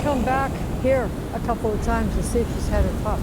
Come back here a couple of times to see if she's had her pup.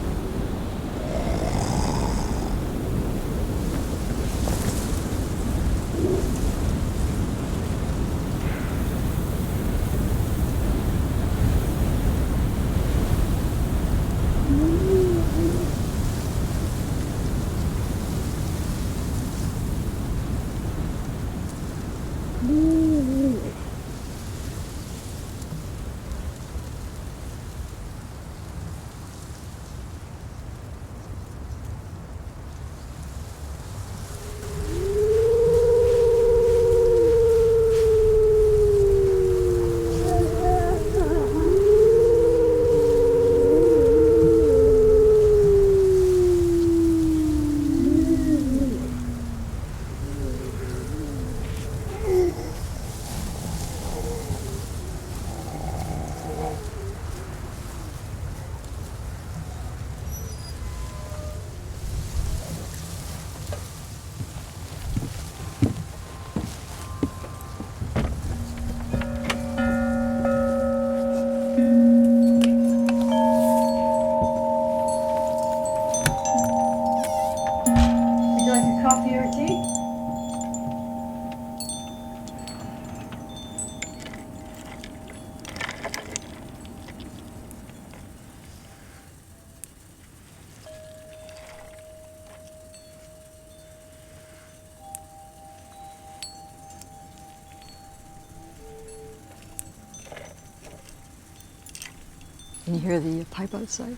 Can you hear the pipe outside?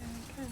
Yeah, I can.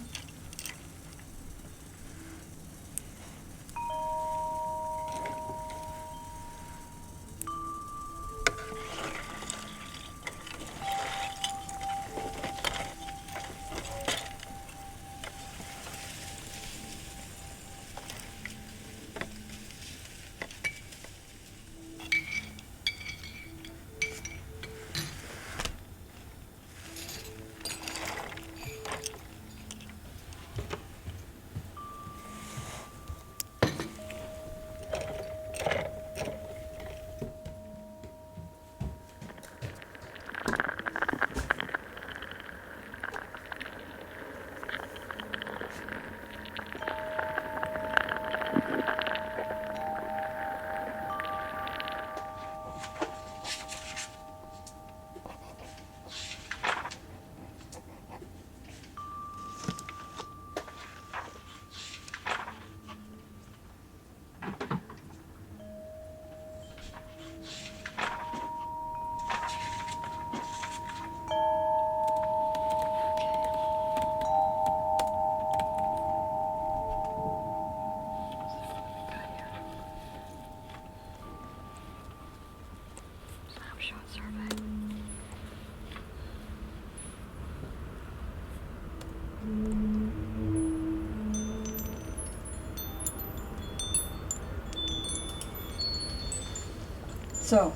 So,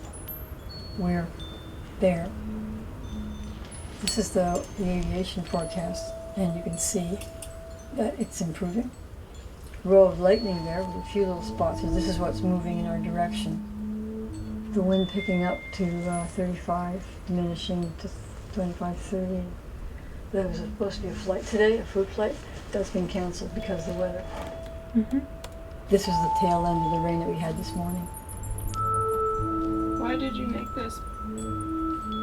we're there. This is the aviation forecast, and you can see that it's improving. Row of lightning there with a few little spots. So this is what's moving in our direction. The wind picking up to 35, diminishing to 25, 30. There was supposed to be a flight today, a fruit flight. That's been canceled because of the weather. Mm-hmm. This was the tail end of the rain that we had this morning. Why did you make this?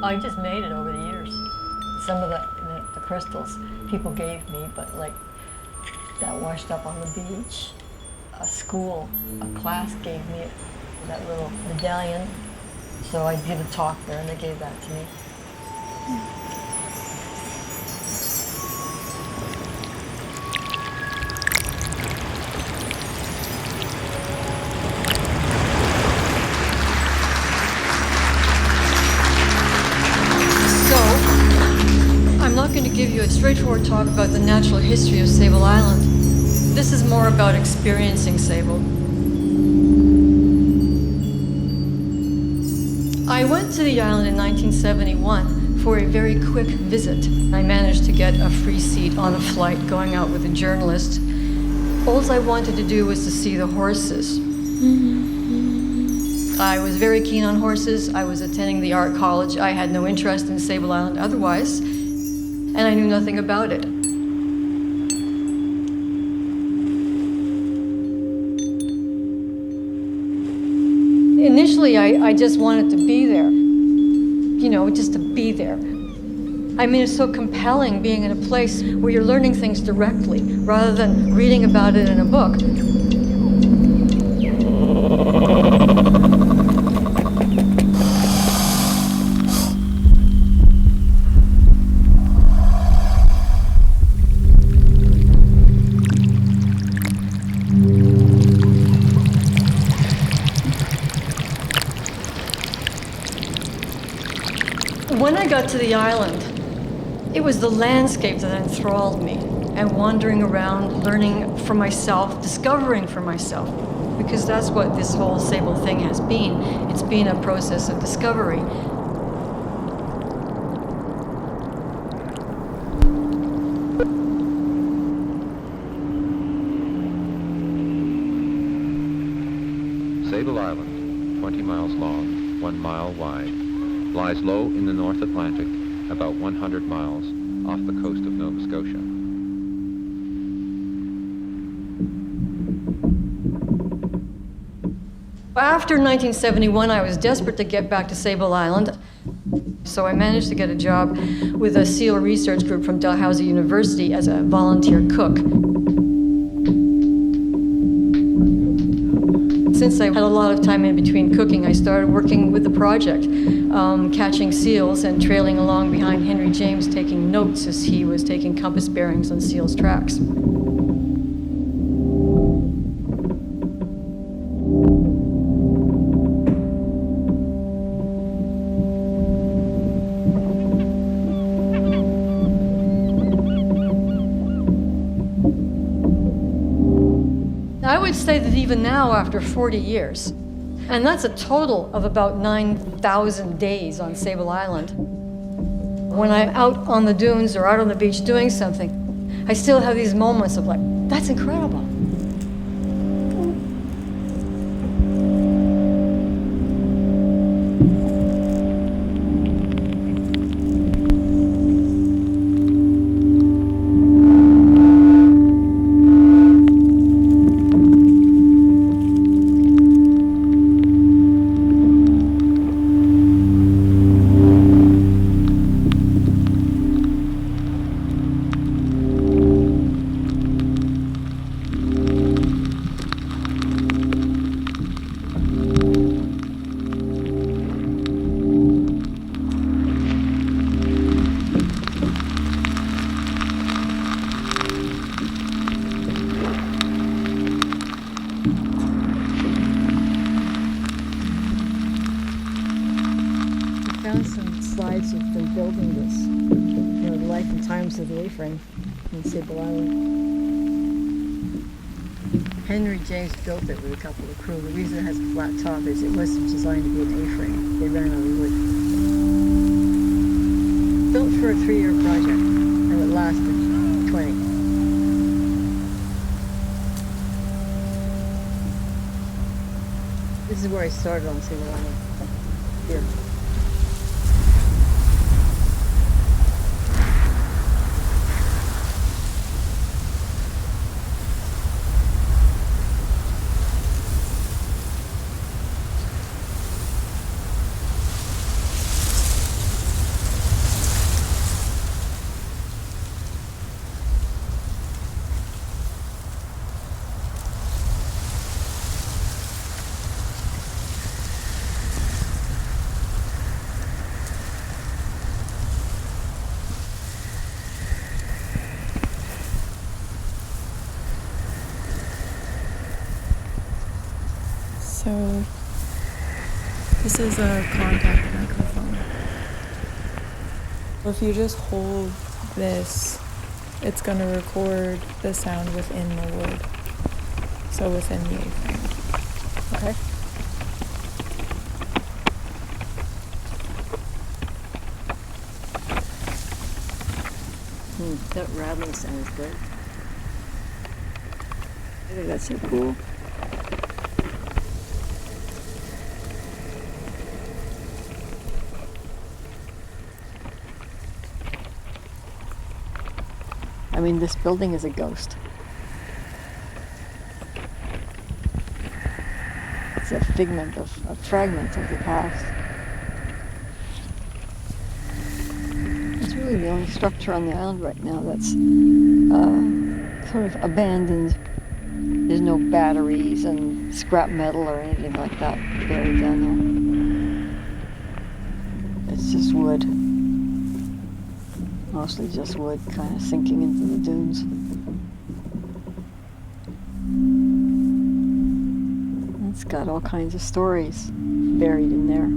I just made it over the years. Some of the crystals people gave me, but like that washed up on the beach. A class gave me that little medallion. So I did a talk there and they gave that to me. not going to give you a straightforward talk about the natural history of Sable Island. This is more about experiencing Sable. I went to the island in 1971 for a very quick visit. I managed to get a free seat on a flight going out with a journalist. All I wanted to do was to see the horses. I was very keen on horses. I was attending the art college. I had no interest in Sable Island otherwise, and I knew nothing about it. Initially, I just wanted to be there, you know, just to be there. I mean, it's so compelling being in a place where you're learning things directly rather than reading about it in a book. When I got to the island, it was the landscape that enthralled me, and wandering around, learning for myself, discovering for myself, because that's what this whole Sable thing has been. It's been a process of discovery. Sable Island, 20 miles long, 1 mile wide, lies low in the North Atlantic, about 100 miles off the coast of Nova Scotia. After 1971, I was desperate to get back to Sable Island, so I managed to get a job with a seal research group from Dalhousie University as a volunteer cook. Since I had a lot of time in between cooking, I started working with the project, catching seals and trailing along behind Henry James, taking notes as he was taking compass bearings on seals' tracks. I would say that even now, after 40 years, and that's a total of about 9,000 days on Sable Island, when I'm out on the dunes or out on the beach doing something, I still have these moments of like, that's incredible. Some slides of them building this, you know, the life and times of the A-frame in Sable Island. Henry James built it with a couple of crew. The reason it has a flat top is it wasn't designed to be an A-frame. They ran out of wood. Built for a 3-year project, and it lasted 20. This is where I started on Sable Island. Here. So this is a contact microphone. if you just hold this, it's going to record the sound within the wood. So within the A-frame. Okay. That rattling sound is good. I think that's so cool. I mean, this building is a ghost. It's a figment of a fragment of the past. It's really the only structure on the island right now that's sort of abandoned. There's no batteries and scrap metal or anything like that buried down there. It's just wood. Mostly just wood kind of sinking into the dunes. It's got all kinds of stories buried in there.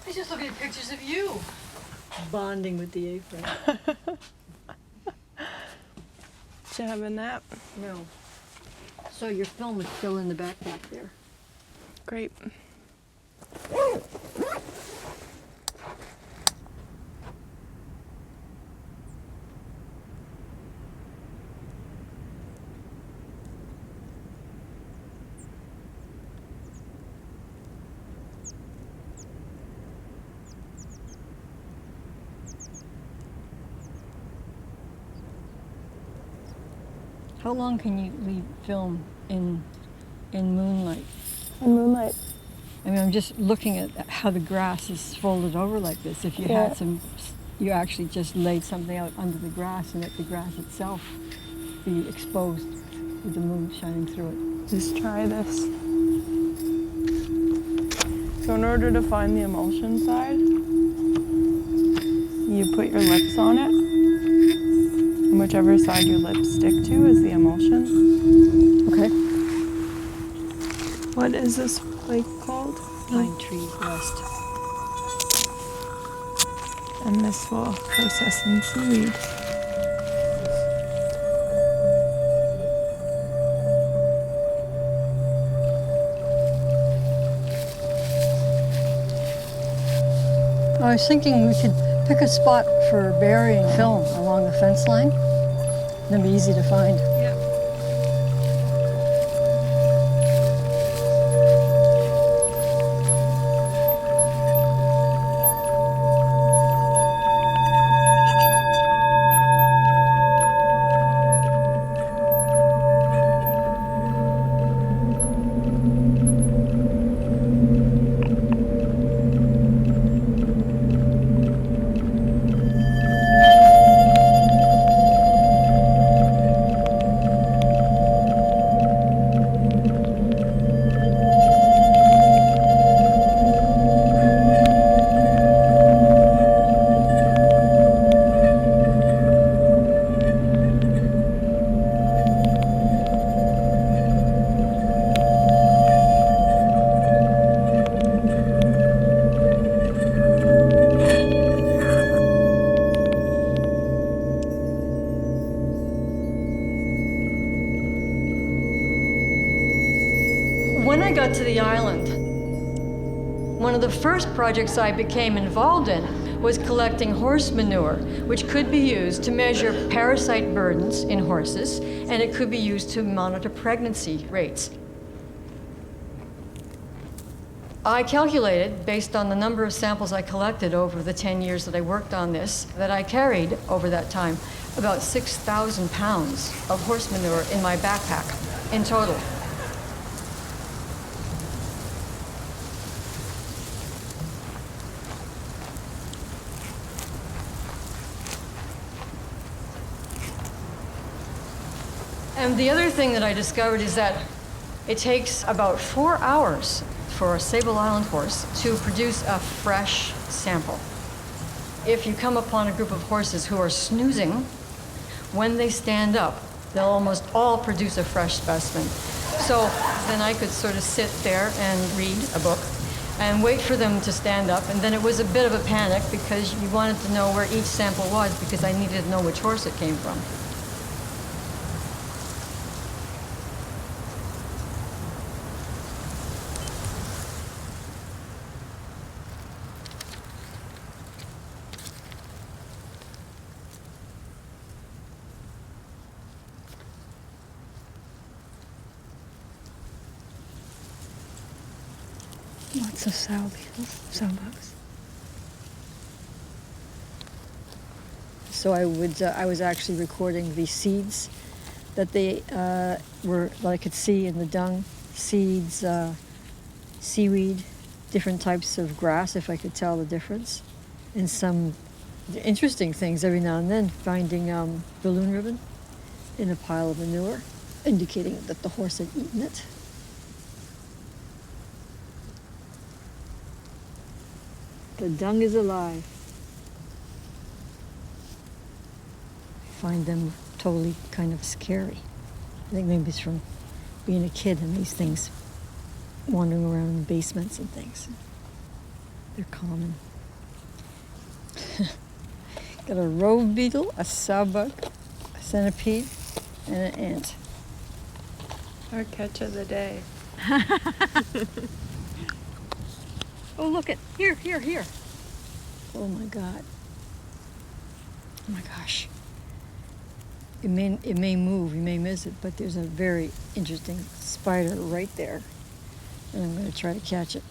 I just looking at pictures of you bonding with the A-frame. Did you have a nap? No. So your film is still in the backpack there. Great. How long can you leave film in moonlight? In moonlight. I mean, I'm just looking at how the grass is folded over like this. If you had some, you actually just laid something out under the grass and let the grass itself be exposed with the moon shining through it. Just try this. So in order to find the emulsion side, you put your lips on it. And whichever side your lips stick to is the emulsion. Okay. What is this lake called? Pine Tree West. And this will process into weed. I was thinking we could pick a spot for burying film along the fence line. That'd be easy to find. Yeah. got to the island, one of the first projects I became involved in was collecting horse manure, which could be used to measure parasite burdens in horses, and it could be used to monitor pregnancy rates. I calculated, based on the number of samples I collected over the 10 years that I worked on this, that I carried over that time about 6,000 pounds of horse manure in my backpack in total. And the other thing that I discovered is that it takes about 4 hours for a Sable Island horse to produce a fresh sample. If you come upon a group of horses who are snoozing, when they stand up, they'll almost all produce a fresh specimen. So then I could sort of sit there and read a book and wait for them to stand up. And then it was a bit of a panic because you wanted to know where each sample was because I needed to know which horse it came from. Lots of sow beetles, sow bugs. So I was actually recording the seeds that that I could see in the dung, seeds, seaweed, different types of grass, if I could tell the difference, and some interesting things every now and then, finding balloon ribbon in a pile of manure, indicating that the horse had eaten it. The dung is alive. I find them totally kind of scary. I think maybe it's from being a kid and these things wandering around in basements and things. They're common. Got a road beetle, a sawbug, a centipede, and an ant. Our catch of the day. Oh, look it. Here. Oh my God. Oh my gosh. It may move, you may miss it, but there's a very interesting spider right there. And I'm going to try to catch it.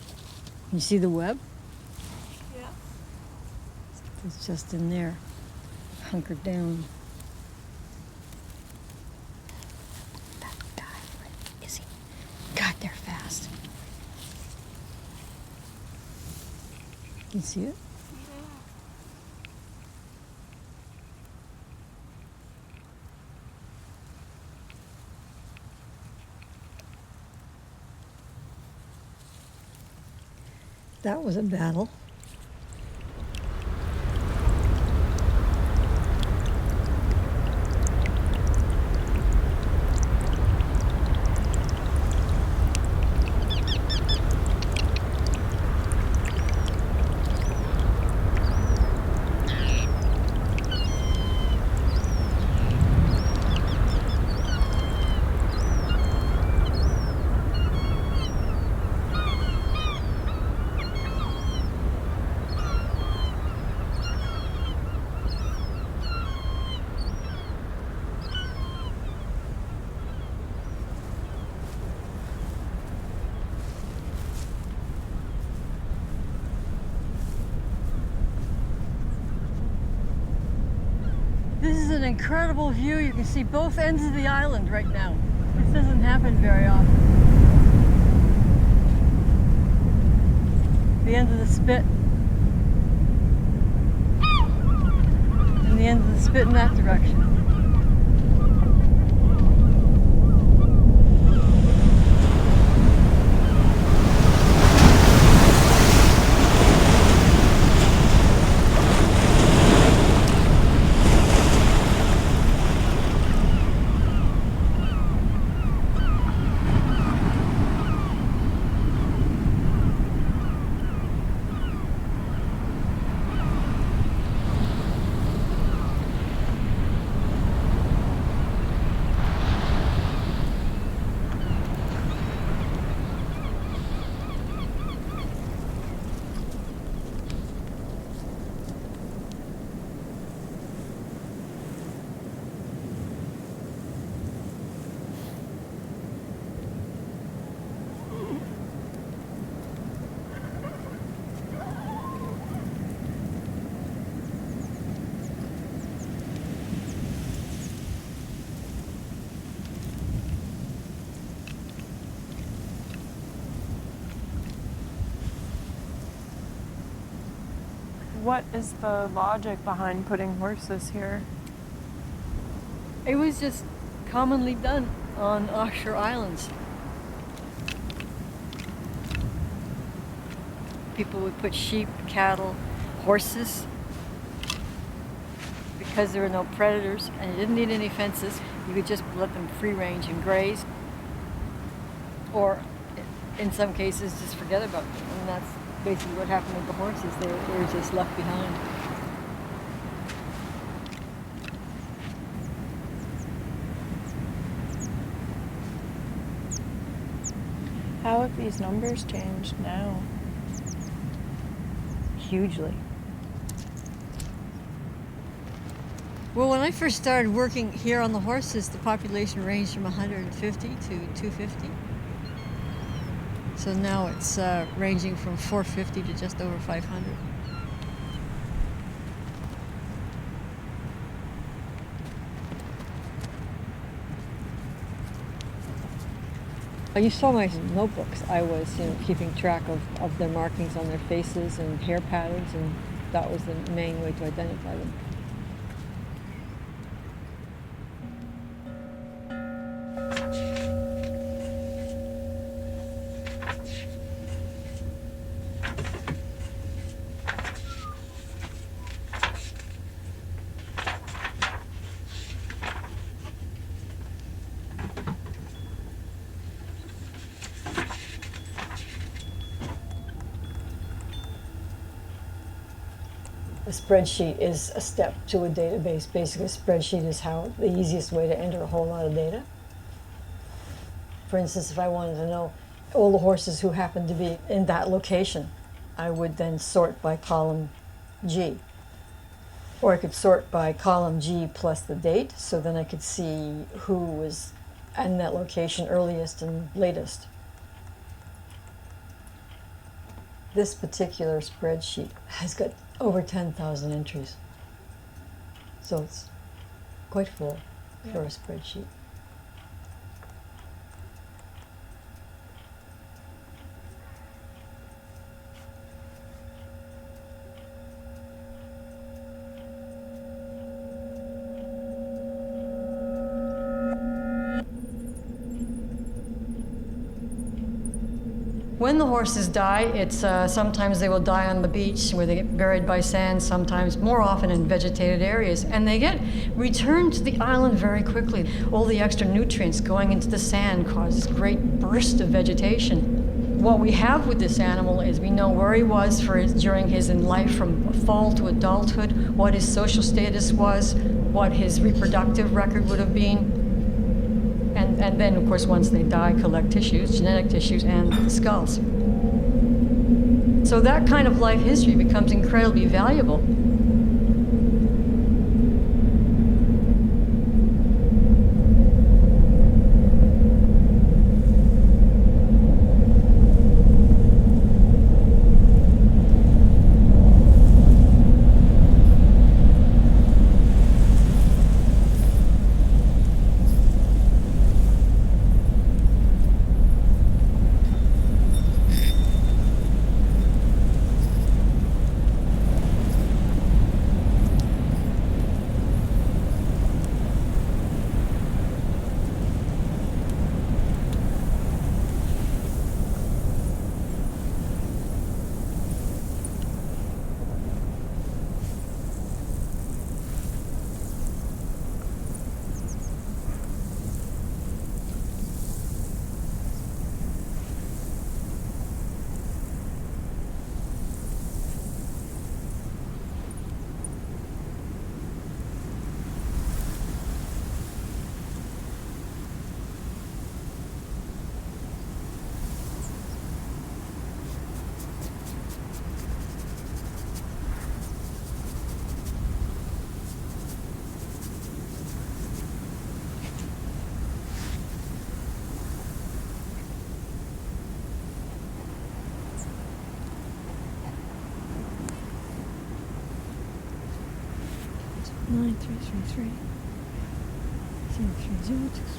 You see the web? Yeah. It's just in there, hunkered down. That guy, where is he? God, they're fast. You see it? That was a battle. This is an incredible view. You can see both ends of the island right now. This doesn't happen very often. The end of the spit. And the end of the spit in that direction. What is the logic behind putting horses here? It was just commonly done on offshore islands. People would put sheep, cattle, horses, because there were no predators and you didn't need any fences. You could just let them free range and graze, or in some cases just forget about them. And that's basically what happened with the horses. They were just left behind. How have these numbers changed now? Hugely. Well, when I first started working here on the horses, the population ranged from 150 to 250. So now it's ranging from 450 to just over 500. You saw my notebooks. I was, keeping track of their markings on their faces and hair patterns, and that was the main way to identify them. A spreadsheet is a step to a database. Basically, a spreadsheet is the easiest way to enter a whole lot of data. For instance, if I wanted to know all the horses who happened to be in that location, I would then sort by column G. Or I could sort by column G plus the date, so then I could see who was in that location earliest and latest. This particular spreadsheet has got over 10,000 entries. So it's quite full for a spreadsheet. When the horses die, it's sometimes they will die on the beach where they get buried by sand, sometimes more often in vegetated areas, and they get returned to the island very quickly. All the extra nutrients going into the sand causes great burst of vegetation. What we have with this animal is we know where he was during his life from fall to adulthood, what his social status was, what his reproductive record would have been. And then, of course, once they die, collect tissues, genetic tissues, and the skulls. So that kind of life history becomes incredibly valuable. Nine three three three 730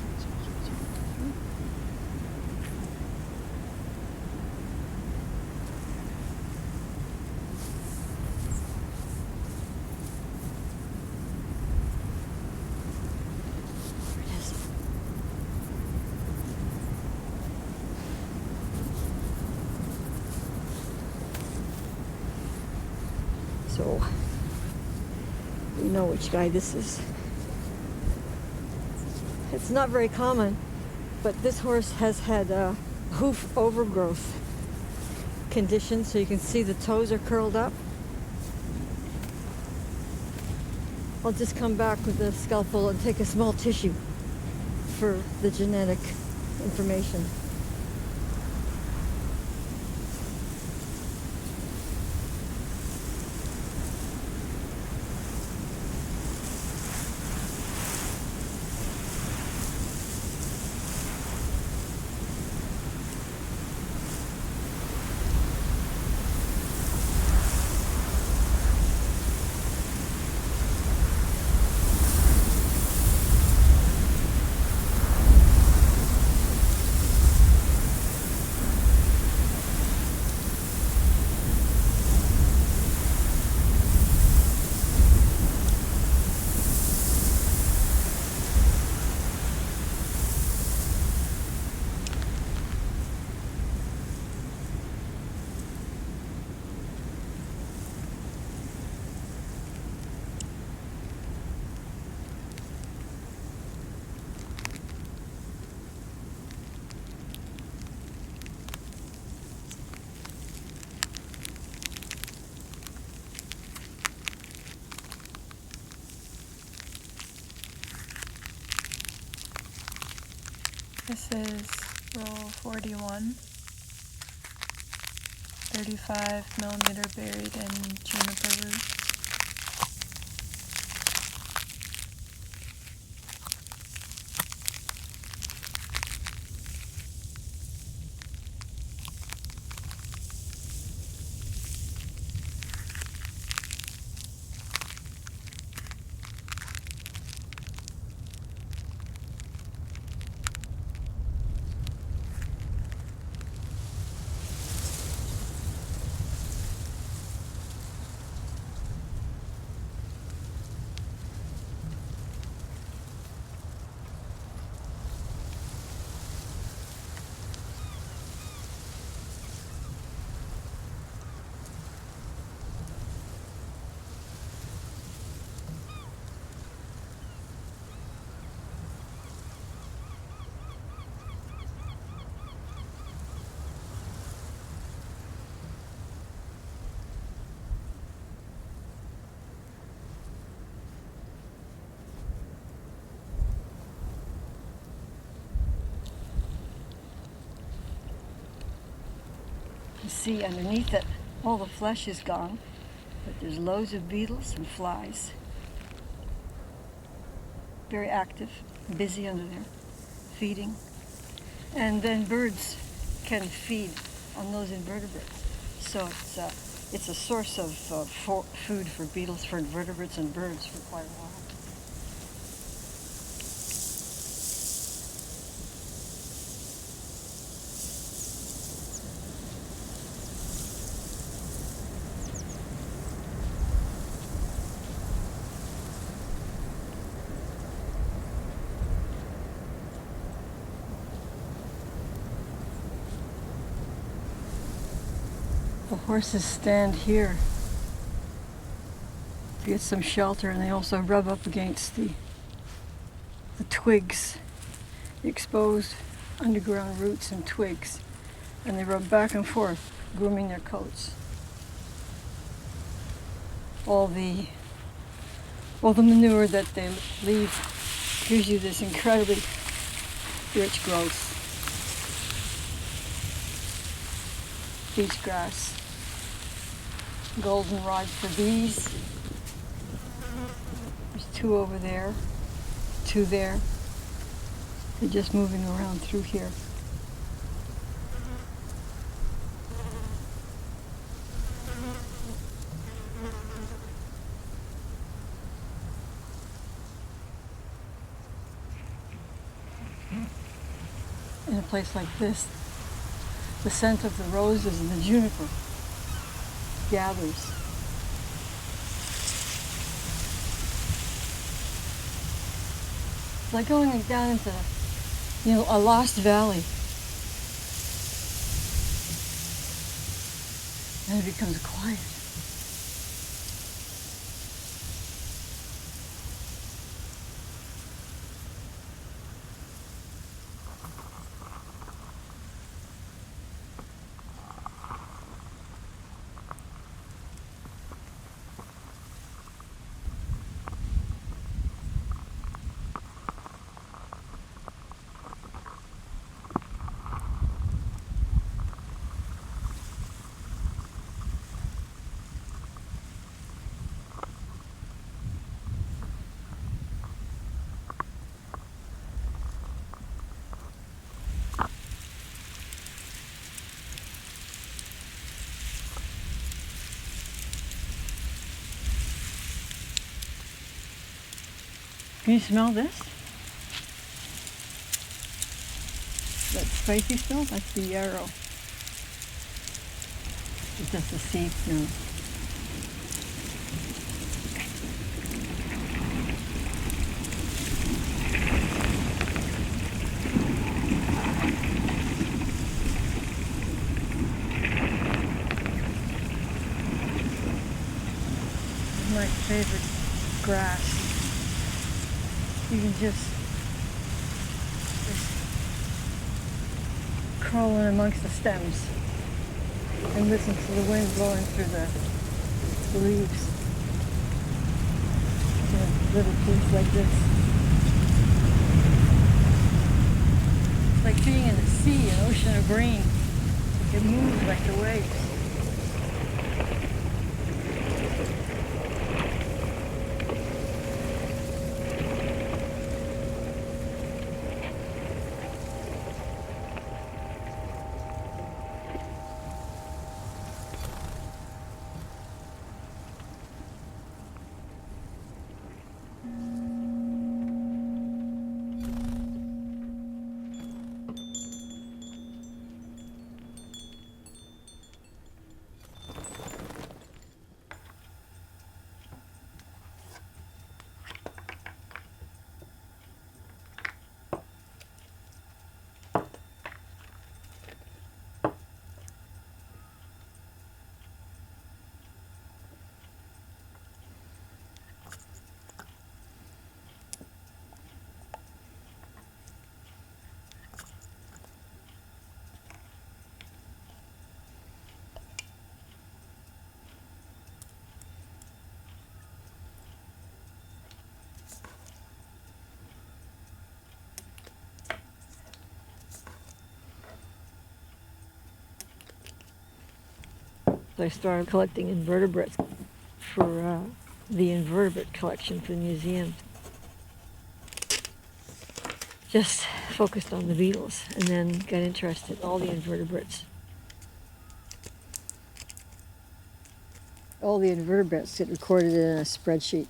So you know which guy this is. It's not very common, but this horse has had hoof overgrowth condition, so you can see the toes are curled up. I'll just come back with a scalpel and take a small tissue for the genetic information. This is roll 41, 35mm buried in juniper root. You see underneath it, all the flesh is gone, but there's loads of beetles and flies. Very active, busy under there, feeding. And then birds can feed on those invertebrates. So it's a source of food for beetles, for invertebrates and birds for quite a while. The horses stand here to get some shelter, and they also rub up against the twigs, the exposed underground roots and twigs, and they rub back and forth, grooming their coats. All the manure that they leave gives you this incredibly rich growth. Beach grass, goldenrod for bees. There's two over there, two there. They're just moving around through here. In a place like this, the scent of the roses and the juniper gathers. It's like going down into, a lost valley. And it becomes quiet. Can you smell this? That spicy smell? That's the yarrow. It's just the seeds now. My favorite grass. You can just crawl in amongst the stems and listen to the wind blowing through the leaves. Little things like this. It's like being in the sea, an ocean of green. It moves like the waves. I started collecting invertebrates for the invertebrate collection for the museum. Just focused on the beetles and then got interested in all the invertebrates. All the invertebrates get recorded in a spreadsheet.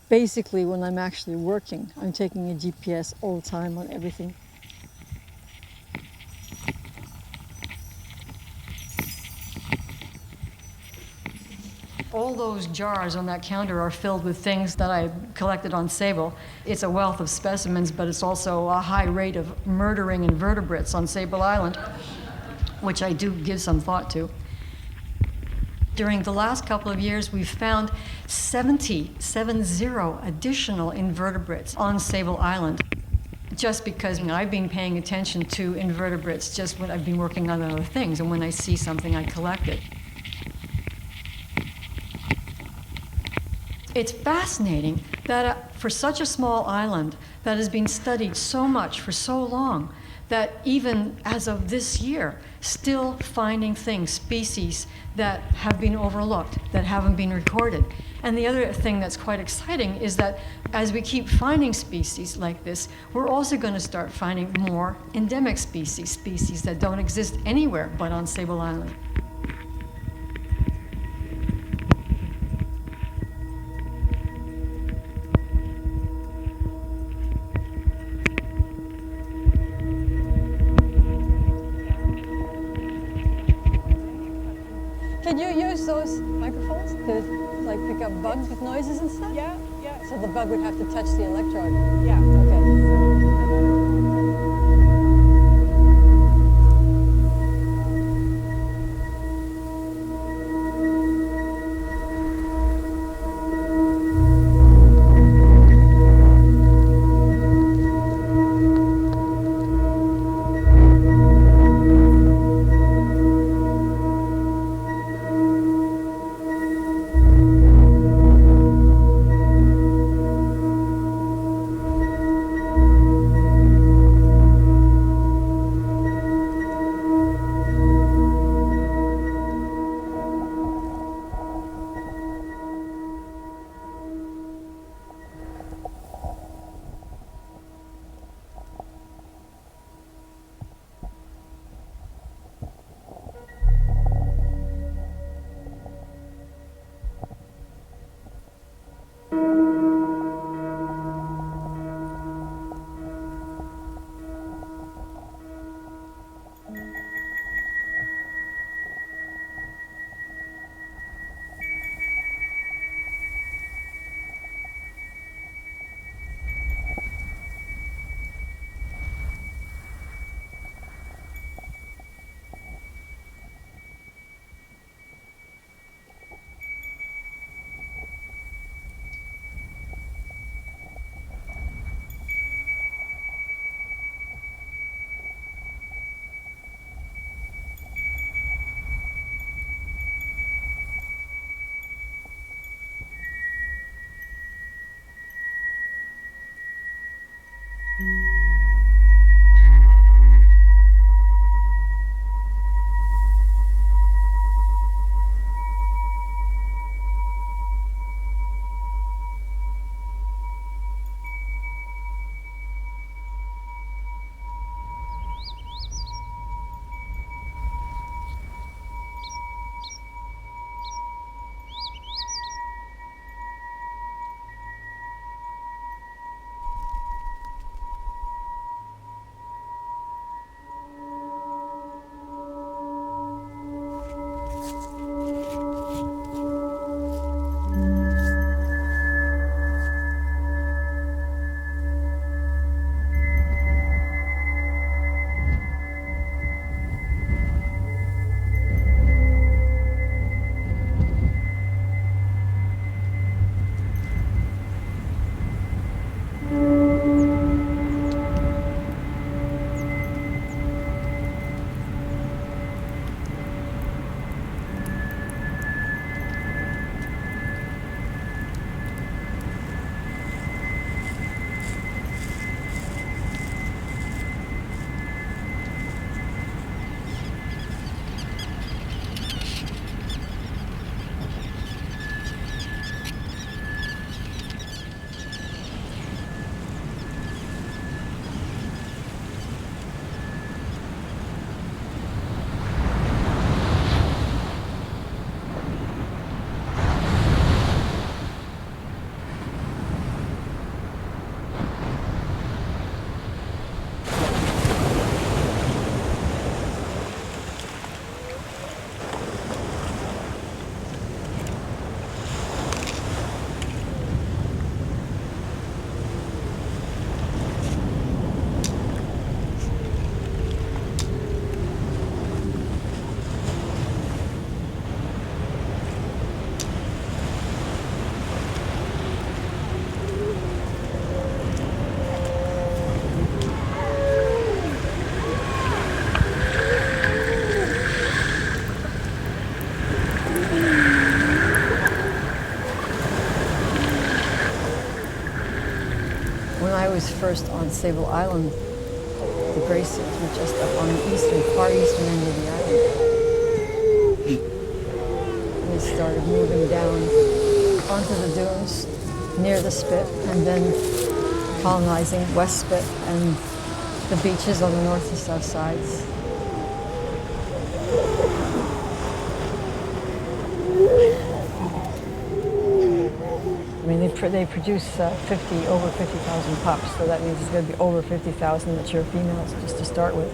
Basically, when I'm actually working, I'm taking a GPS all the time on everything. All those jars on that counter are filled with things that I collected on Sable. It's a wealth of specimens, but it's also a high rate of murdering invertebrates on Sable Island, which I do give some thought to. During the last couple of years, we've found 70 additional invertebrates on Sable Island. Just because I've been paying attention to invertebrates just when I've been working on other things, and when I see something, I collect it. It's fascinating that for such a small island that has been studied so much for so long, that even as of this year, still finding things, species that have been overlooked, that haven't been recorded. And the other thing that's quite exciting is that as we keep finding species like this, we're also going to start finding more endemic species, species that don't exist anywhere but on Sable Island. Can you use those microphones to pick up bugs with noises and stuff? Yeah. So the bug would have to touch the electrode? Yeah. Okay. was first on Sable Island. The glaciers were just up on the far eastern end of the island. And they started moving down onto the dunes near the spit and then colonizing West Spit and the beaches on the north and south sides. I mean, they produce over 50,000 pups, so that means it's going to be over 50,000 mature females just to start with.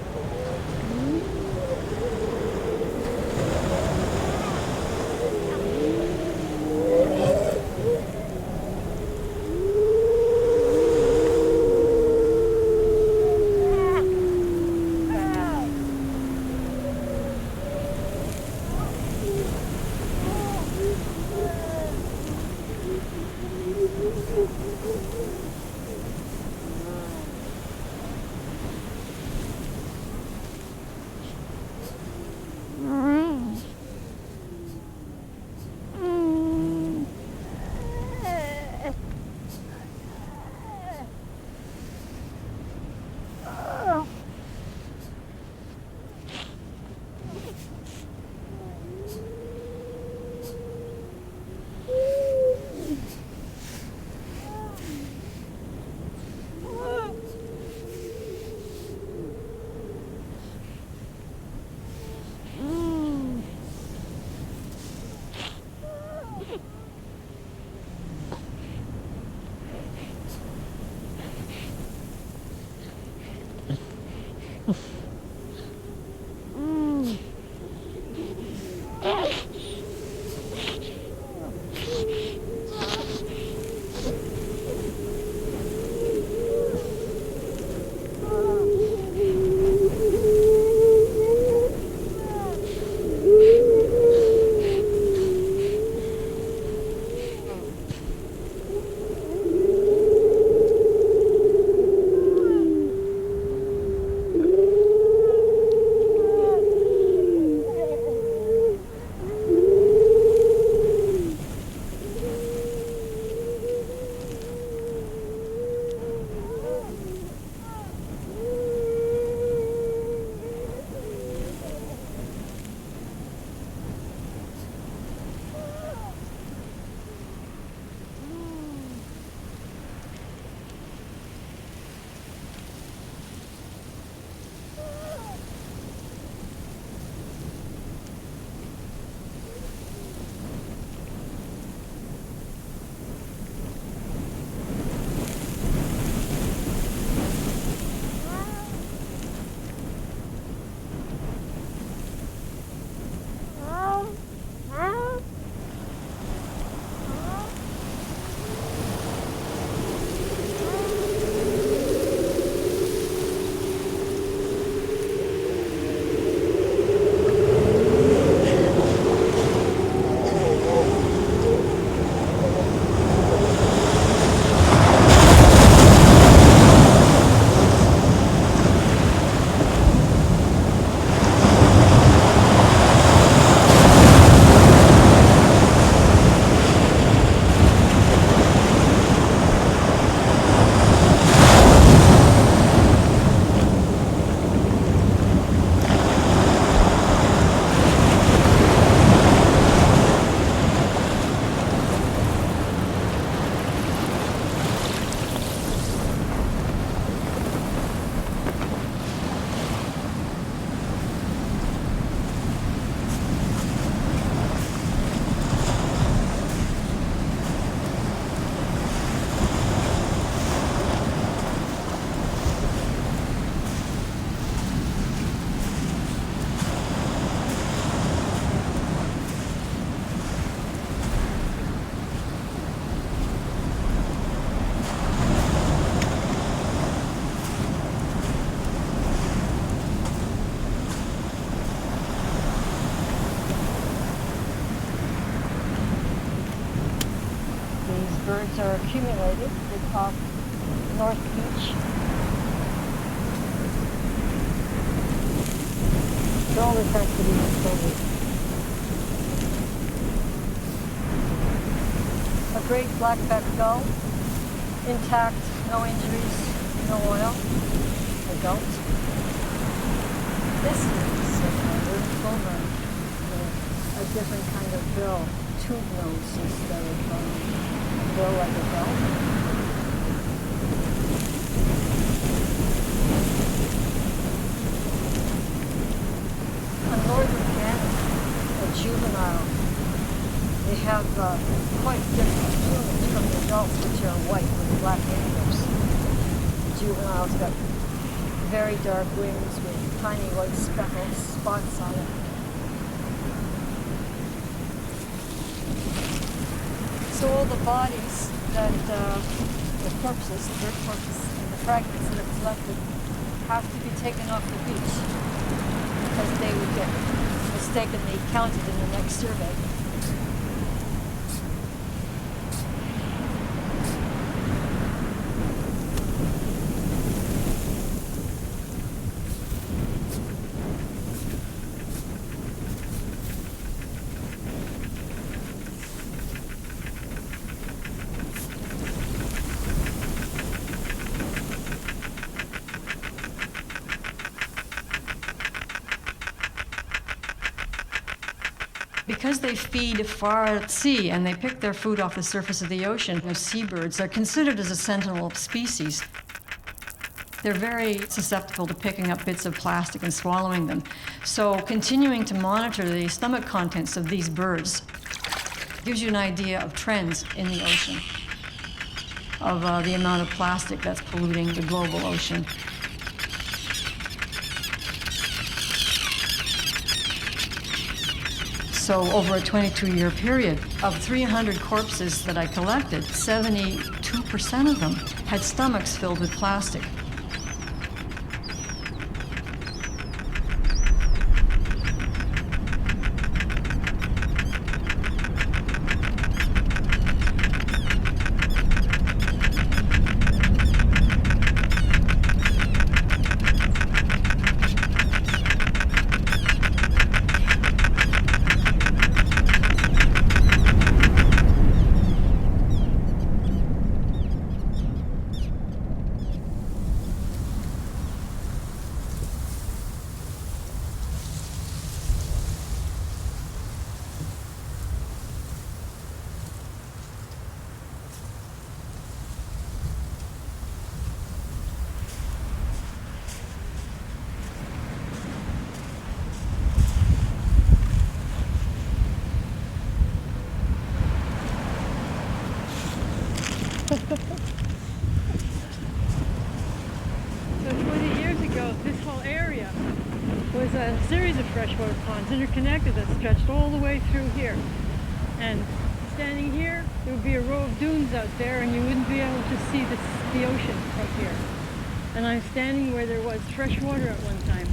birds are accumulated off North Beach. They're all affected in COVID. A great black-backed gull, intact, no injuries. oregano oil, adult. This is lymphoma, a different kind of bill, tube nose instead of a bill like a bell. A northern gannet, a juvenile, they have quite different plumage from the adults, which are white with black antlers. The juvenile's got very dark wings with tiny white speckles, spots on it. So all the bodies that, the corpses, the bird corpses, and the fragments that are collected have to be taken off the beach because they would get mistakenly counted in the next survey. Because they feed far at sea and they pick their food off the surface of the ocean, those seabirds are considered as a sentinel species. They're very susceptible to picking up bits of plastic and swallowing them. So continuing to monitor the stomach contents of these birds gives you an idea of trends in the ocean, of the amount of plastic that's polluting the global ocean. So over a 22-year period, of 300 corpses that I collected, 72% of them had stomachs filled with plastic. So 20 years ago, this whole area was a series of freshwater ponds interconnected that stretched all the way through here. And standing here, there would be a row of dunes out there and you wouldn't be able to see the ocean from here. And I'm standing where there was fresh water at one time.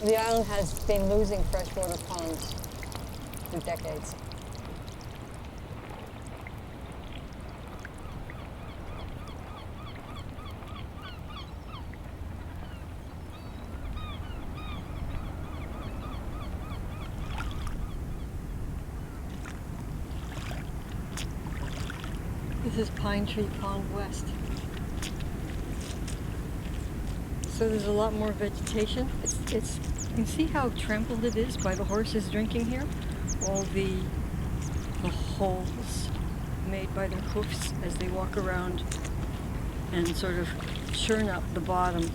The island has been losing freshwater ponds for decades. This is Pine Tree Pond West. So there's a lot more vegetation. You can see how trampled it is by the horses drinking here. All the holes made by their hoofs as they walk around and sort of churn up the bottom.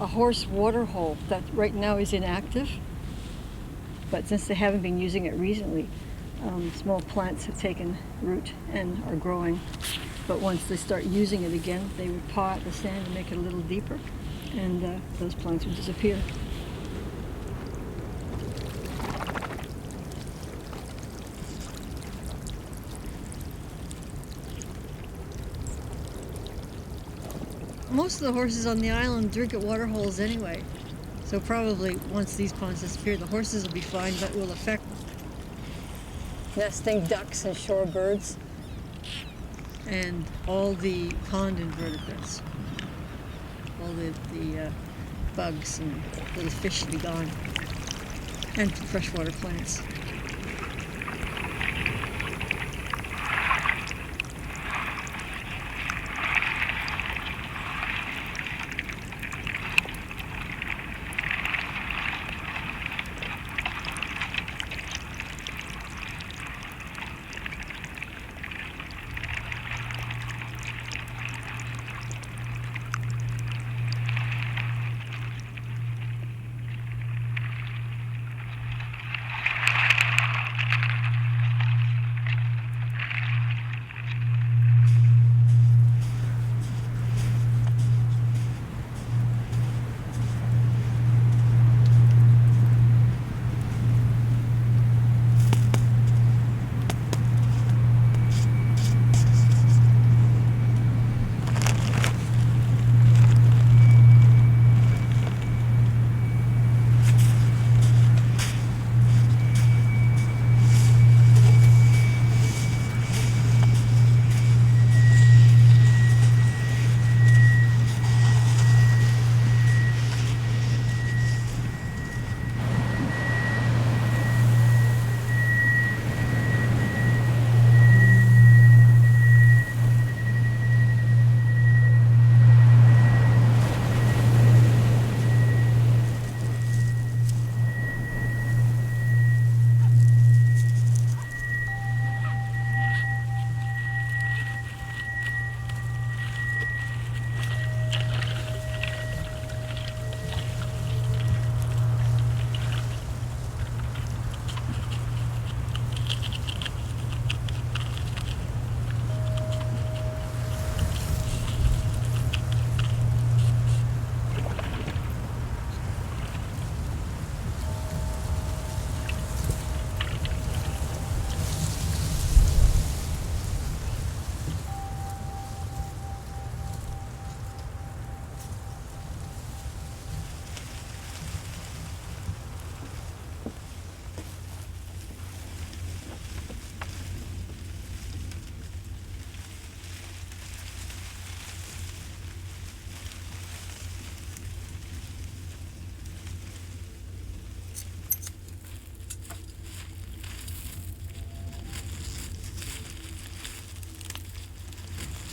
A horse water hole that right now is inactive, but since they haven't been using it recently, small plants have taken root and are growing. But once they start using it again, they would paw at the sand and make it a little deeper, and those plants would disappear. Most of the horses on the island drink at water holes anyway, so probably once these ponds disappear, the horses will be fine, but it will affect nesting ducks and shorebirds. and all the pond invertebrates, all the bugs and little fish to be gone, and freshwater plants.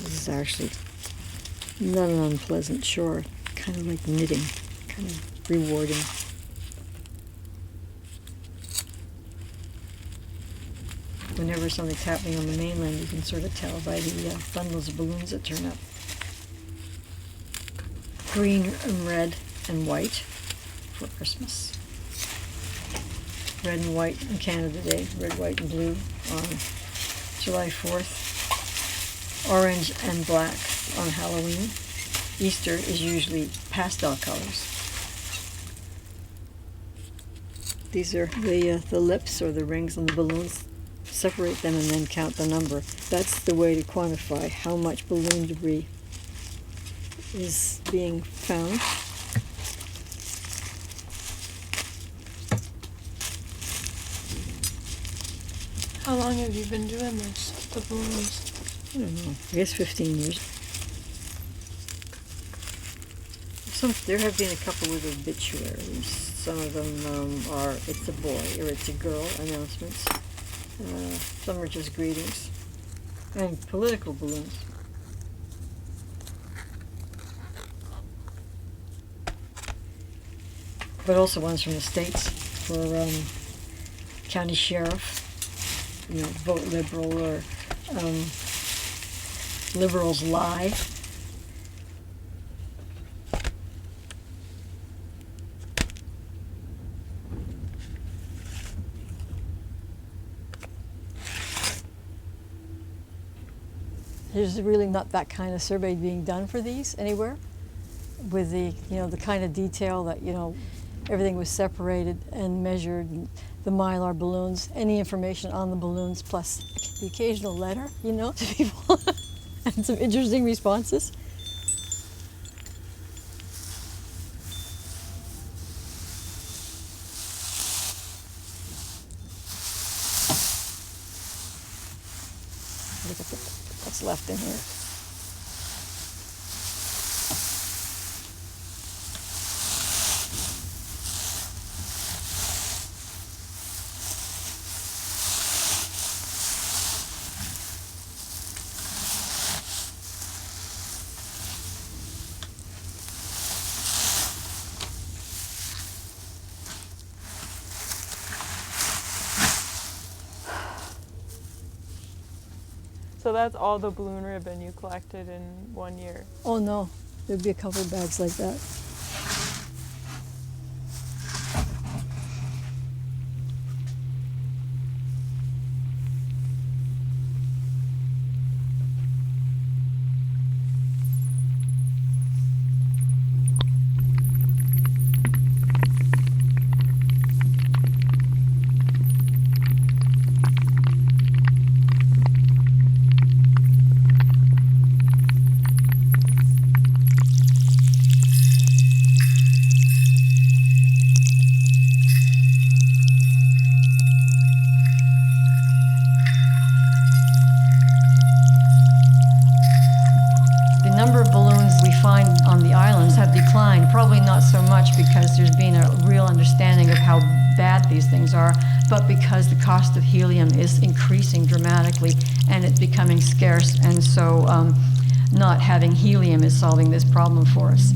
This is actually not an unpleasant chore, kind of like knitting, kind of rewarding. Whenever something's happening on the mainland, you can sort of tell by the bundles of balloons that turn up. Green and red and white for Christmas. Red and white on Canada Day, red, white, and blue on July 4th. Orange and black on Halloween. Easter is usually pastel colors. These are the lips or the rings on the balloons. Separate them and then count the number. That's the way to quantify how much balloon debris is being found. How long have you been doing this, the balloons? I don't know, I guess 15 years. There have been a couple with obituaries. Some of them are "it's a boy" or "it's a girl" announcements. Some are just greetings. And political balloons. But also ones from the States for county sheriff, vote Liberal or Liberals lie. There's really not that kind of survey being done for these anywhere, with the the kind of detail that everything was separated and measured, and the Mylar balloons, any information on the balloons, plus the occasional letter, to people, and some interesting responses. Look at what's left in here. So that's all the balloon ribbon you collected in 1 year? Oh no, there'd be a couple of bags like that. The number of balloons we find on the islands have declined, probably not so much because there's been a real understanding of how bad these things are, but because the cost of helium is increasing dramatically and it's becoming scarce, and so not having helium is solving this problem for us.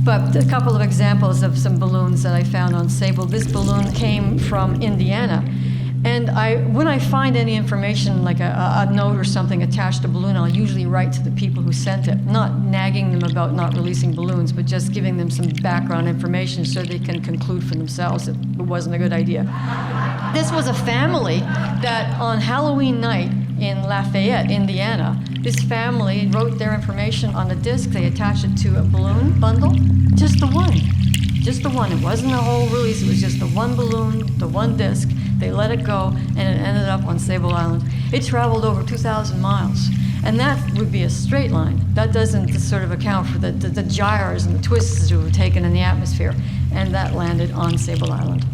But a couple of examples of some balloons that I found on Sable. This balloon came from Indiana. And when I find any information, like a note or something attached to a balloon, I'll usually write to the people who sent it, not nagging them about not releasing balloons, but just giving them some background information so they can conclude for themselves that it wasn't a good idea. This was a family that on Halloween night in Lafayette, Indiana, this family wrote their information on a disc. They attached it to a balloon bundle, just the one. Just the one. It wasn't a whole release. It was just the one balloon, the one disc. They let it go, and it ended up on Sable Island. It traveled over 2,000 miles, and that would be a straight line. That doesn't sort of account for the gyres and the twists that were taken in the atmosphere, and that landed on Sable Island.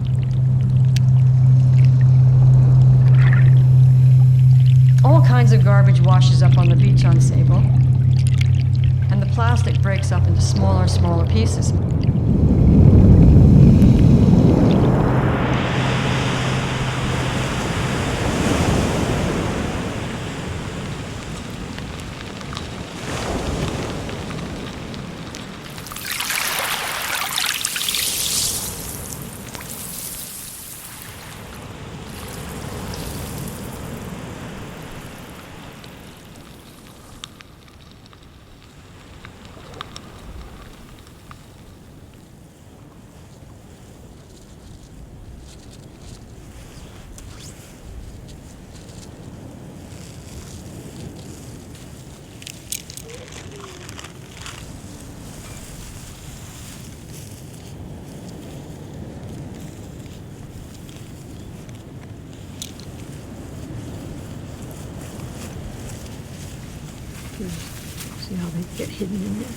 All kinds of garbage washes up on the beach on Sable, and the plastic breaks up into smaller and smaller pieces. See how they get hidden in there.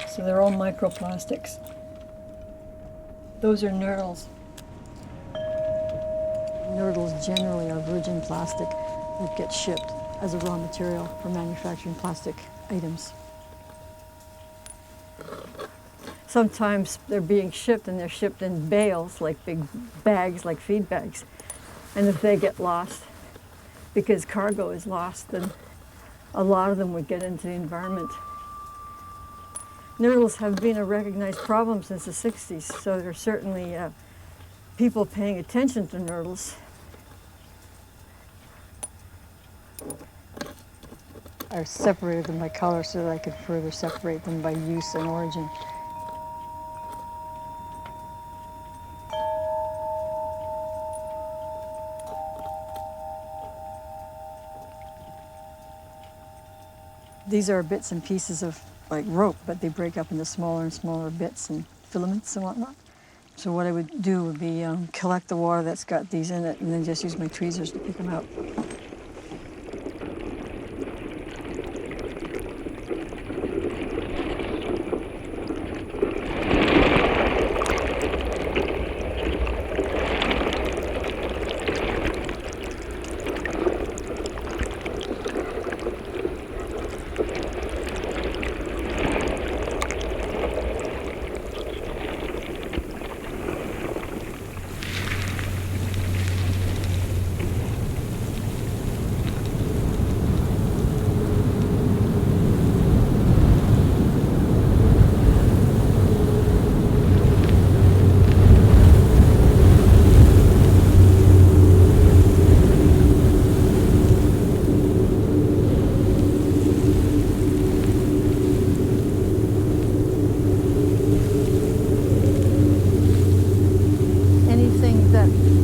So they're all microplastics. Those are nurdles. Nurdles generally are virgin plastic that gets shipped as a raw material for manufacturing plastic items. Sometimes they're being shipped and they're shipped in bales, like big bags, like feed bags. And if they get lost, because cargo is lost, then a lot of them would get into the environment. Nurdles have been a recognized problem since the 60s, so there's certainly people paying attention to nurdles. I separated them by color so that I could further separate them by use and origin. These are bits and pieces of like rope, but they break up into smaller and smaller bits and filaments and whatnot. So what I would do would be collect the water that's got these in it and then just use my tweezers to pick them out.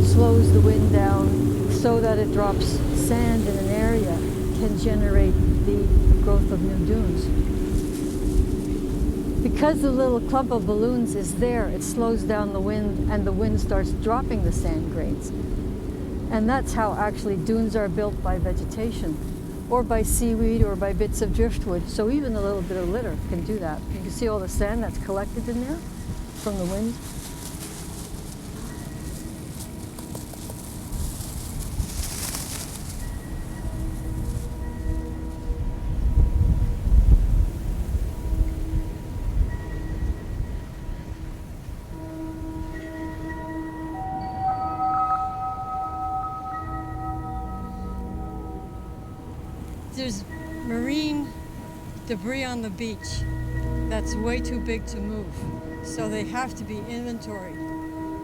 Slows the wind down so that it drops sand in an area can generate the growth of new dunes. Because the little clump of balloons is there, it slows down the wind and the wind starts dropping the sand grains. And that's how actually dunes are built, by vegetation or by seaweed or by bits of driftwood. So even a little bit of litter can do that. You can see all the sand that's collected in there from the wind. There's marine debris on the beach that's way too big to move. So they have to be inventoried,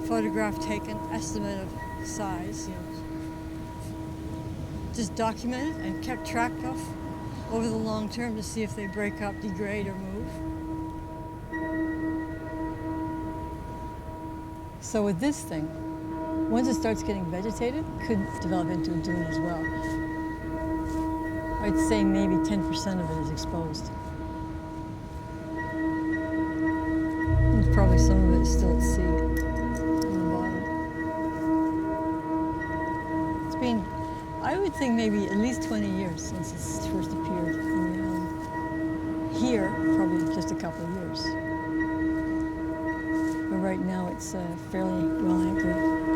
photograph taken, estimate of size, just documented and kept track of over the long term to see if they break up, degrade, or move. So with this thing, once it starts getting vegetated, it could develop into a dune as well. I'd say maybe 10% of it is exposed. And probably some of it is still at sea on the bottom. It's been, I would think, maybe at least 20 years since it's first appeared in the island. Here, probably just a couple of years. But right now it's fairly well anchored.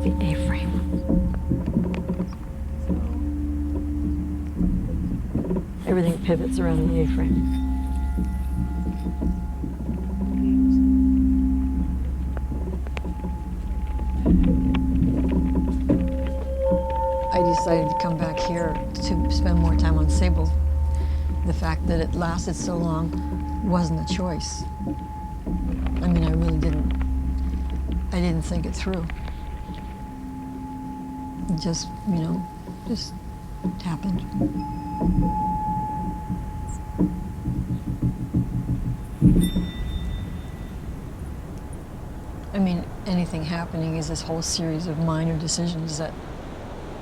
the A-frame. So everything pivots around the A-frame. I decided to come back here to spend more time on Sable. The fact that it lasted so long wasn't a choice. I mean, I really didn't think it through. It just, just happened. I mean, anything happening is this whole series of minor decisions that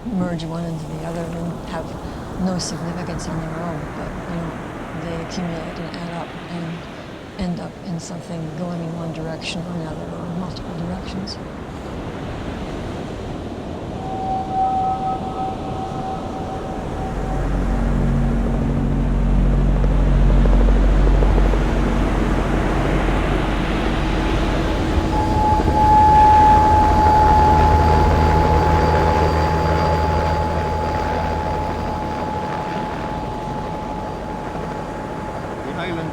merge one into the other and have no significance on their own, but they accumulate and add up and end up in something going in one direction or another or multiple directions.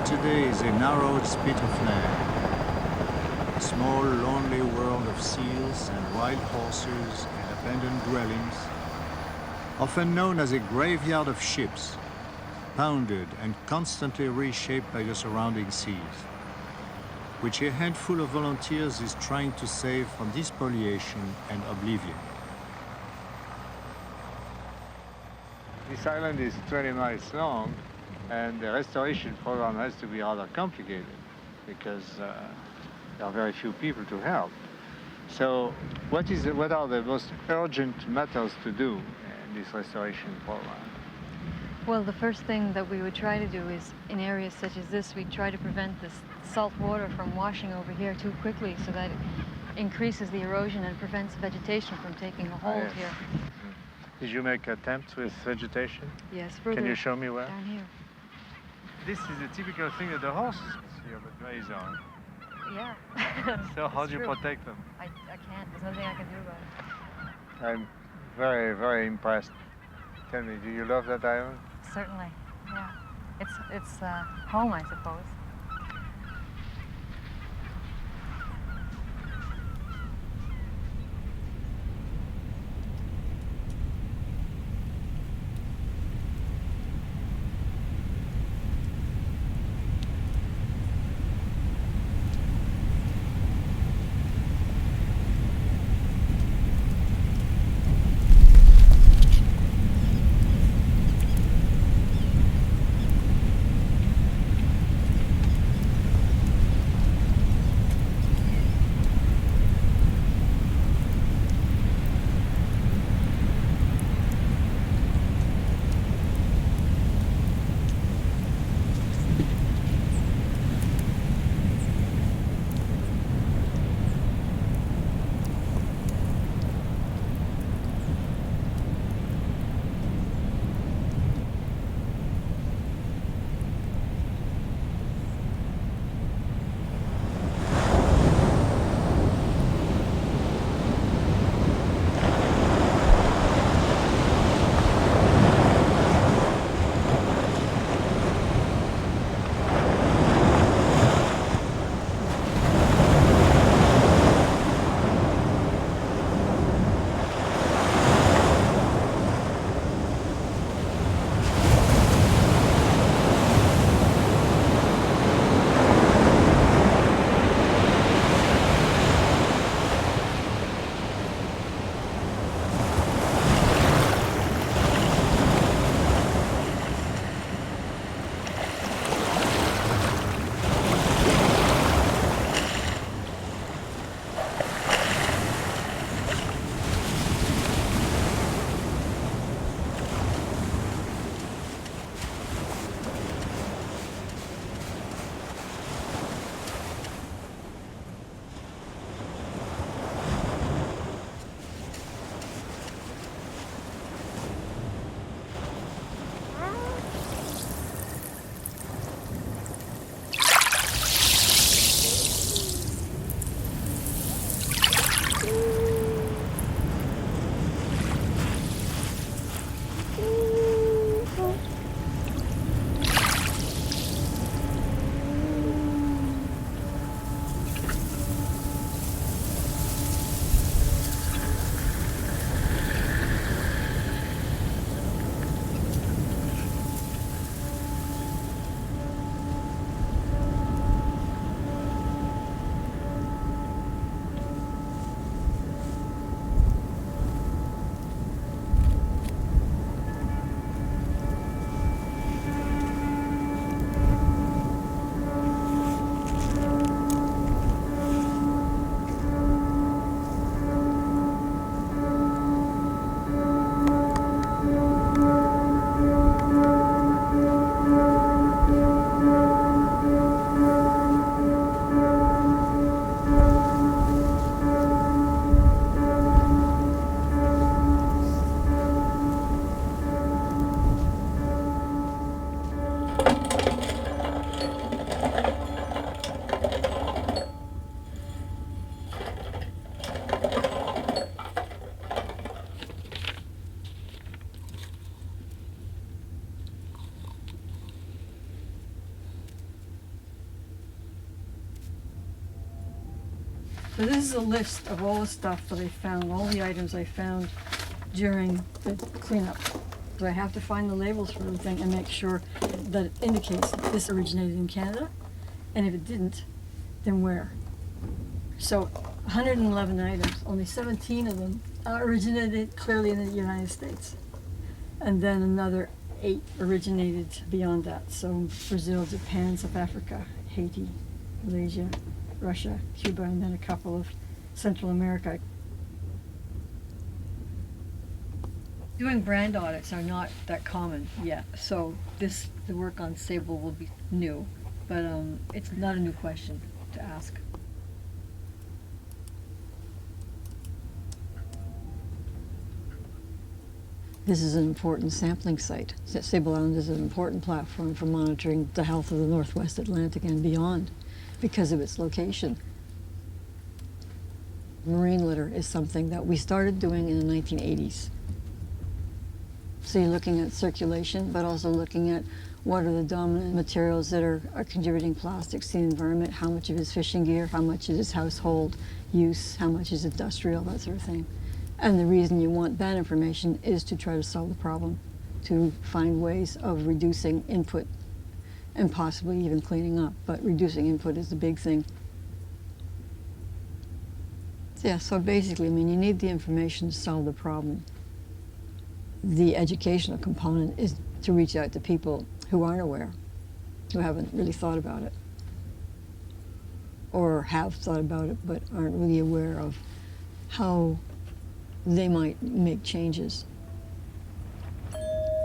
Today is a narrowed spit of land, a small, lonely world of seals and wild horses and abandoned dwellings, often known as a graveyard of ships, pounded and constantly reshaped by the surrounding seas, which a handful of volunteers is trying to save from despoliation and oblivion. This island is 20 miles long, and the restoration program has to be rather complicated because there are very few people to help. So what are the most urgent matters to do in this restoration program? Well, the first thing that we would try to do is, in areas such as this, we try to prevent this salt water from washing over here too quickly so that it increases the erosion and prevents vegetation from taking a hold yes. here. Did you make attempts with vegetation? Yes, further Can you show me where? down here. This is a typical thing that the horses here would graze on. Yeah. So how It's do you true. protect them? I can't. There's nothing I can do about it. I'm very, very impressed. Tell me, do you love that island? Certainly. Yeah. It's home, I suppose. So this is a list of all the stuff that I found, all the items I found during the cleanup. So I have to find the labels for everything and make sure that it indicates that this originated in Canada, and if it didn't, then where. So 111 items, only 17 of them originated clearly in the United States. And then another 8 originated beyond that. So Brazil, Japan, South Africa, Haiti, Malaysia, Russia, Cuba, and then a couple of Central America. Doing brand audits are not that common yet, so the work on sable will be new, but it's not a new question to ask. This is an important sampling site. Sable Island is an important platform for monitoring the health of the Northwest Atlantic and beyond because of its location. Marine litter is something that we started doing in the 1980s. So you're looking at circulation, but also looking at what are the dominant materials that are contributing plastics to the environment, how much of it is fishing gear, how much it is household use, how much is industrial, that sort of thing. And the reason you want that information is to try to solve the problem, to find ways of reducing input and possibly even cleaning up. But reducing input is the big thing. Yeah, so basically, I mean, you need the information to solve the problem. The educational component is to reach out to people who aren't aware, who haven't really thought about it, or have thought about it but aren't really aware of how they might make changes,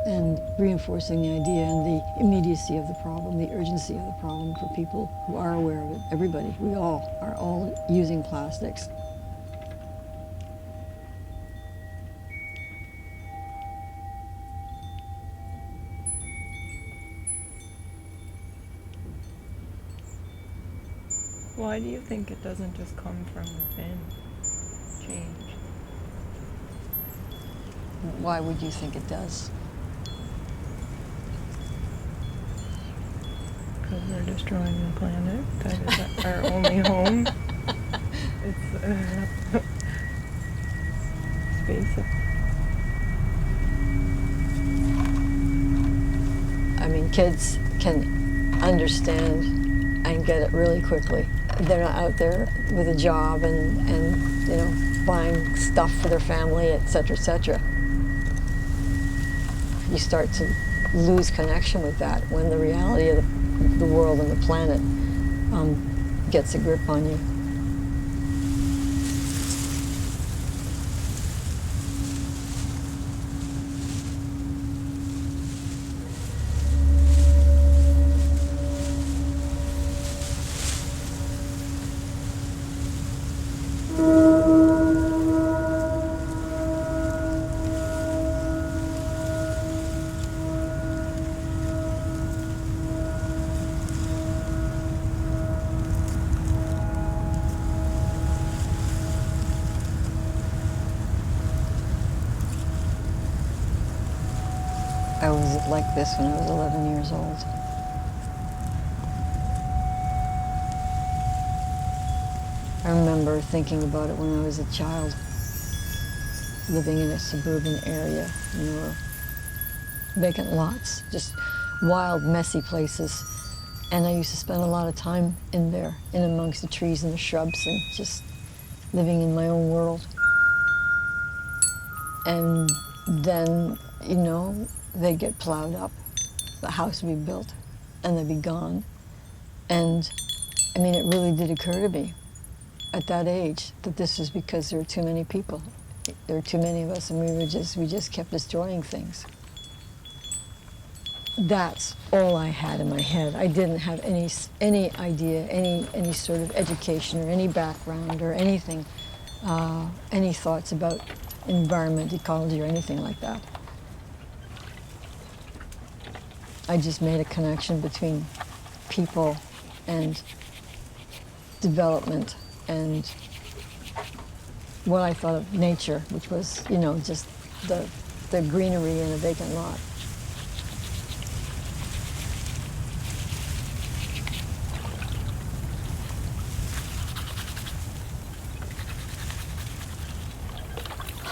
and reinforcing the idea and the immediacy of the problem, the urgency of the problem for people who are aware of it. Everybody, we all are all using plastics. Why do you think it doesn't just come from within? Change. Why would you think it does? Because we're destroying the planet. That is our only home. It's space. I mean, kids can understand and get it really quickly. They're not out there with a job and you know, buying stuff for their family, et cetera, you start to lose connection with that when the reality of the world and the planet gets a grip on you. I was like this when I was 11 years old. I remember thinking about it when I was a child, living in a suburban area, and there were vacant lots, just wild, messy places. And I used to spend a lot of time in there, in amongst the trees and the shrubs, and just living in my own world. And then, you know, they'd get plowed up, the house would be built, and they'd be gone. And I mean, it really did occur to me at that age that this was because there were too many people. There were too many of us, and we just kept destroying things. That's all I had in my head. I didn't have any idea, any sort of education or any background or anything, any thoughts about environment, ecology, or anything like that. I just made a connection between people and development and what I thought of nature, which was, you know, just the greenery in a vacant lot.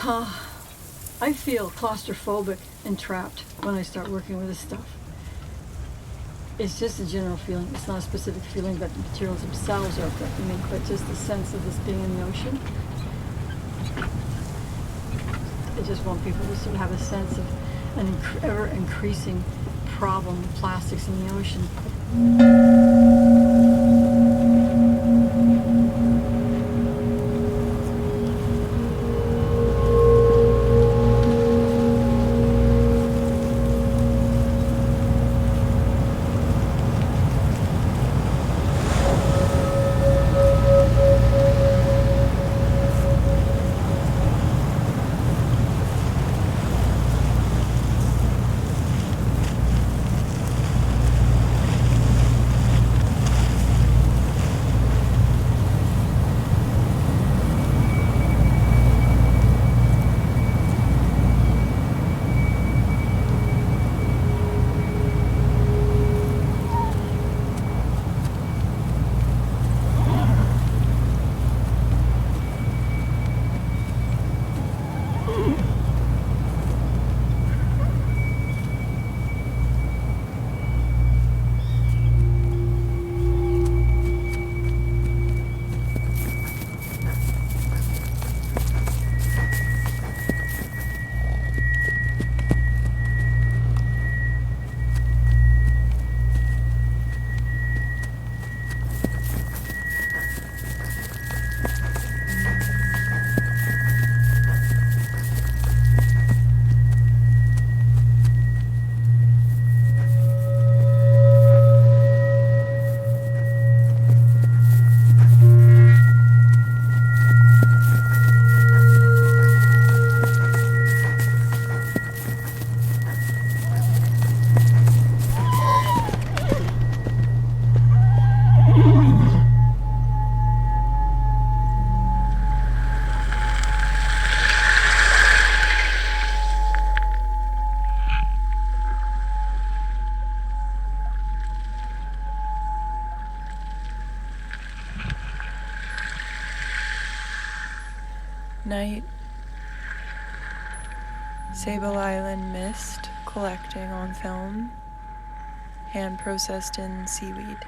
I feel claustrophobic and trapped when I start working with this stuff. It's just a general feeling. It's not a specific feeling that the materials themselves are affecting me, but just the sense of this being in the ocean. I just want people to sort of have a sense of an ever increasing problem with plastics in the ocean. Night. Sable Island mist collecting on film, hand processed in seaweed.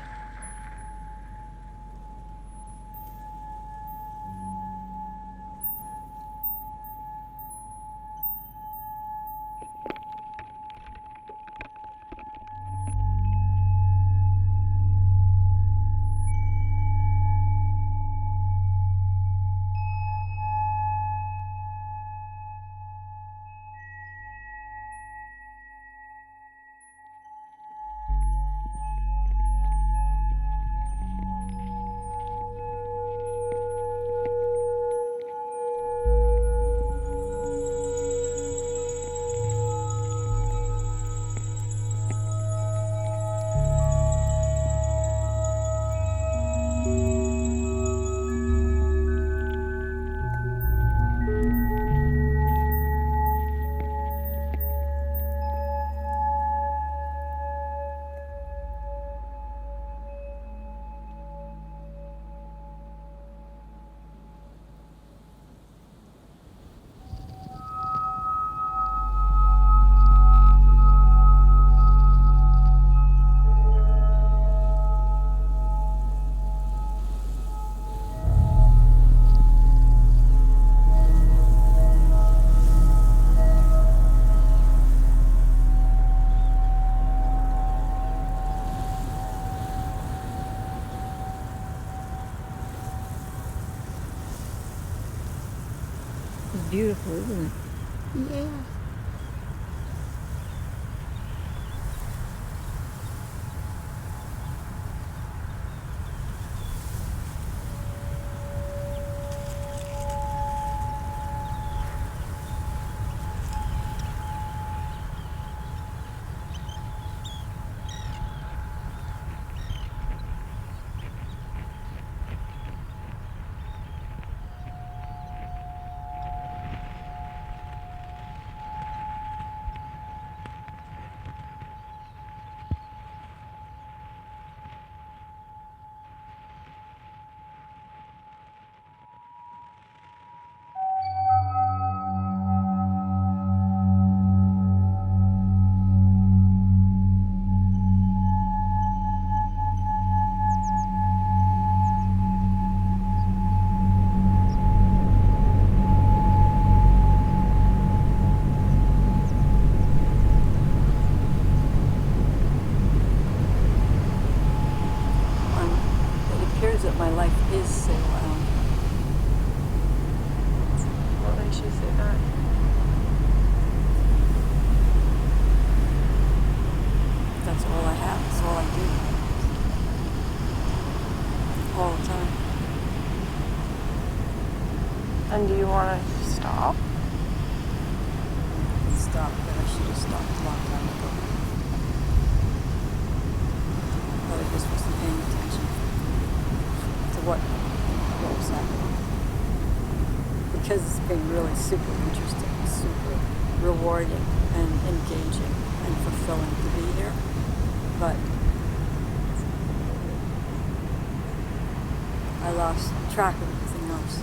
It's beautiful, isn't it? Yeah. want to stop? Stop, but I should have stopped a long time ago. But I just wasn't paying attention to what was happening. Because it's been really super interesting, super rewarding and engaging and fulfilling to be here. But I lost track of everything else.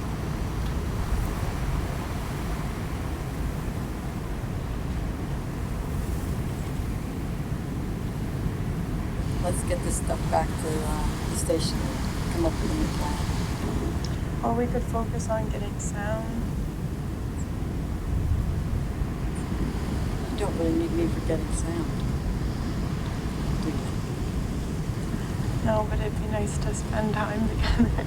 Let's get this stuff back to the station and come up with a new plan. Or we could focus on getting sound. You don't really need me for getting sound, do you? No, but it'd be nice to spend time together.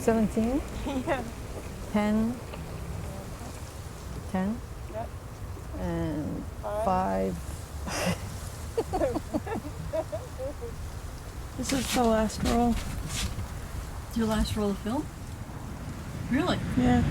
$17? Yeah. 10? 10? Yep. And 5. 5. This is the last roll. Your last roll of film? Really? Yeah.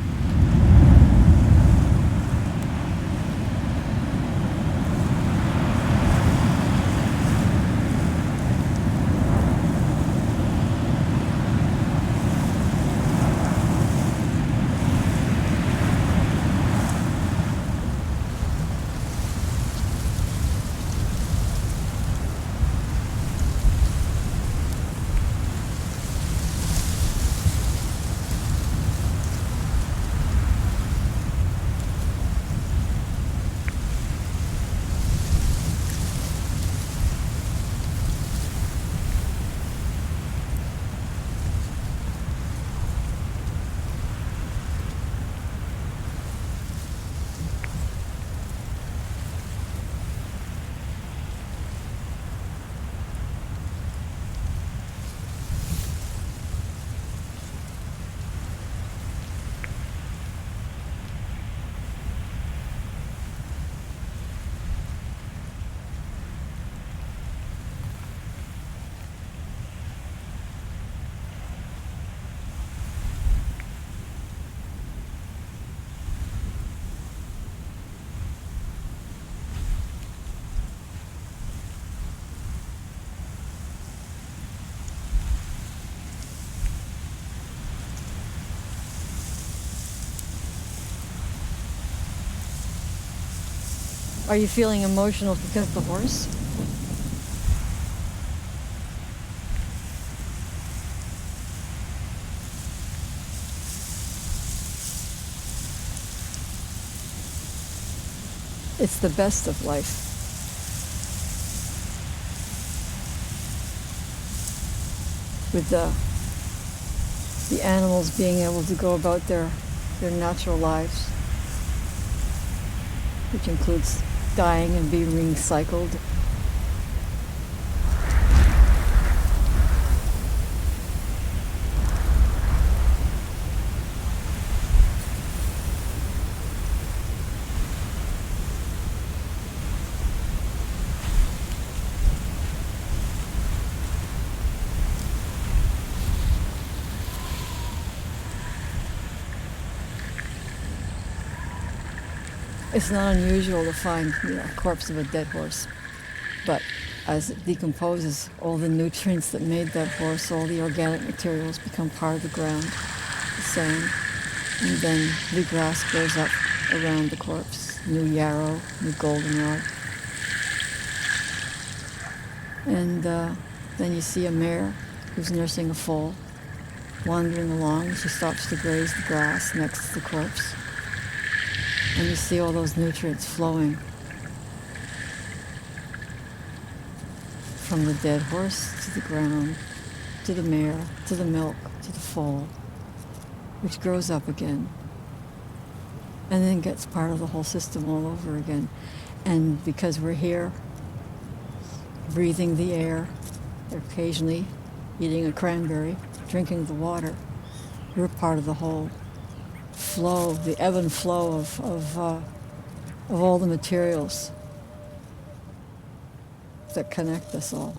Are you feeling emotional because of the horse? It's the best of life. With the animals being able to go about their natural lives, which includes dying and being recycled. It's not unusual to find, a corpse of a dead horse, but as it decomposes, all the nutrients that made that horse, all the organic materials become part of the ground, the sand, and then new grass grows up around the corpse, new yarrow, new goldenrod. And then you see a mare who's nursing a foal, wandering along. She stops to graze the grass next to the corpse. And you see all those nutrients flowing from the dead horse to the ground, to the mare, to the milk, to the foal, which grows up again, and then gets part of the whole system all over again. And because we're here, breathing the air, occasionally eating a cranberry, drinking the water, we're part of the whole flow, the ebb and flow of all the materials that connect us all.